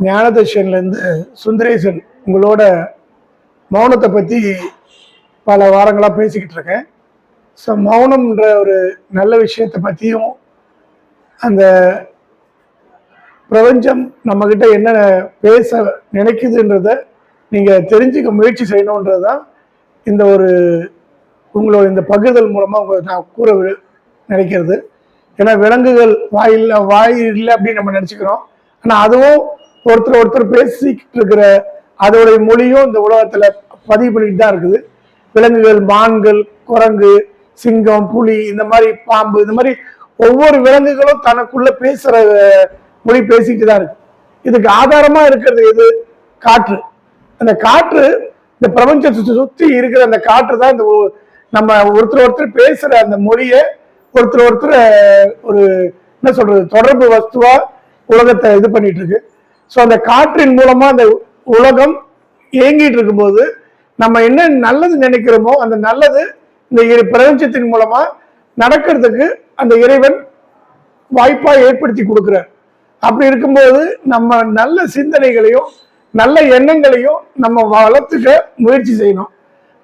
ஞானதர்ஷன்லேருந்து சுந்தரேசன் உங்களோட மௌனத்தை பற்றி பல வாரங்களாக பேசிக்கிட்டு இருக்கேன். ஸோ மௌனம்ன்ற ஒரு நல்ல விஷயத்தை பற்றியும் அந்த பிரபஞ்சம் நம்மக்கிட்ட என்ன பேச நினைக்குதுன்றத நீங்கள் தெரிஞ்சுக்க முயற்சி செய்யணுன்றது தான் இந்த ஒரு உங்களோட இந்த பகிர்தல் மூலமாக உங்களுக்கு நான் கூற நினைக்கிறது. ஏன்னா விலங்குகள் வாய் இல்லை அப்படின்னு நம்ம நினச்சிக்கிறோம். ஆனால் அதுவும் ஒருத்தர் பேசிக்கிட்டு இருக்கிற அதோடைய மொழியும் இந்த உலகத்துல பதிவு பண்ணிட்டு தான் இருக்குது. விலங்குகள், மான்கள், குரங்கு, சிங்கம், புலி, இந்த மாதிரி பாம்பு, இந்த மாதிரி ஒவ்வொரு விலங்குகளும் தனக்குள்ள பேசுற மொழி பேசிக்கிட்டு தான் இருக்கு. இதுக்கு ஆதாரமா இருக்கிறது எது? காற்று. அந்த காற்று இந்த பிரபஞ்சத்தை சுத்தி இருக்கிற அந்த காற்று தான் இந்த நம்ம ஒருத்தர் பேசுற அந்த மொழியை ஒருத்தர் ஒரு என்ன சொல்றது தொடர்பு வஸ்துவா உலகத்தை இது பண்ணிட்டு இருக்கு. ஸோ அந்த காற்றின் மூலமா அந்த உலகம் இயங்கிட்டு இருக்கும்போது நம்ம என்ன நல்லது நினைக்கிறோமோ அந்த நல்லது இந்த பிரபஞ்சத்தின் மூலமா நடக்கிறதுக்கு அந்த இறைவன் வாய்ப்பா ஏற்படுத்தி கொடுக்கிறார். அப்படி இருக்கும்போது நம்ம நல்ல சிந்தனைகளையும் நல்ல எண்ணங்களையும் நம்ம வளர்த்துக்க முயற்சி செய்யணும்.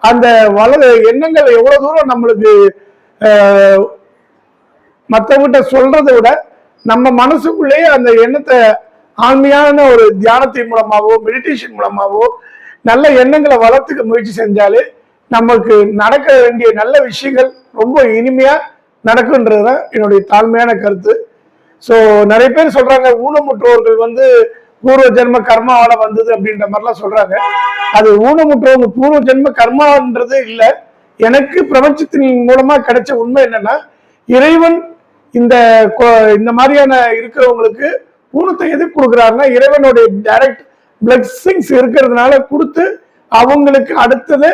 அந்த எண்ணங்கள் எவ்வளவு தூரம் நம்மளுக்கு மற்றவங்கிட்ட சொல்றதை விட நம்ம மனசுக்குள்ளேயே அந்த எண்ணத்தை ஆண்மையான ஒரு தியானத்தின் மூலமாவோ மெடிடேஷன் மூலமாவோ நல்ல எண்ணங்களை வளர்த்துக்க முயற்சி செஞ்சாலே நமக்கு நடக்க வேண்டிய நல்ல விஷயங்கள் ரொம்ப இனிமையா நடக்குன்றதுதான் என்னுடைய தாழ்மையான கருத்து. ஸோ நிறைய பேர் சொல்றாங்க ஊனமுற்றோர்கள் பூர்வ ஜென்ம கர்மாவால வந்தது அப்படின்ற மாதிரிலாம் சொல்றாங்க. அது ஊனமுற்றவங்க பூர்வ ஜென்ம கர்மான்றது இல்லை. எனக்கு பிரபஞ்சத்தின் மூலமா கிடைச்ச உண்மை என்னன்னா, இறைவன் இந்த மாதிரியான இருக்கிறவங்களுக்கு ஊனத்தை எதுக்கு கொடுக்குறாருன்னா இறைவனுடைய டைரக்ட் பிளெஸிங்ஸ் இருக்கிறதுனால கொடுத்து அவங்களுக்கு அடுத்தது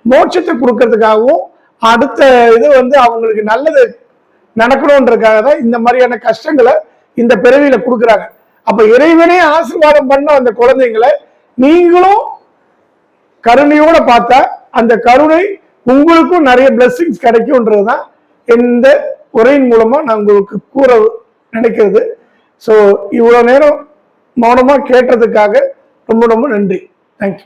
மோட்சத்தை கொடுக்கறதுக்காகவும் அடுத்த இது அவங்களுக்கு நல்லது நடக்கணும்ன்றதுக்காக தான் இந்த மாதிரியான கஷ்டங்களை இந்த பிறவியில கொடுக்குறாங்க. அப்ப இறைவனே ஆசீர்வாதம் பண்ண அந்த குழந்தைங்களை நீங்களும் கருணையோட பார்த்தா அந்த கருணை உங்களுக்கும் நிறைய பிளெஸிங்ஸ் கிடைக்கும்ன்றதுதான் இந்த உரையின் மூலமா நான் உங்களுக்கு கூற நினைக்கிறது. ஸோ இவ்வளோ நேரம் மௌனமாக கேட்டதுக்காக ரொம்ப ரொம்ப நன்றி. தேங்க்யூ.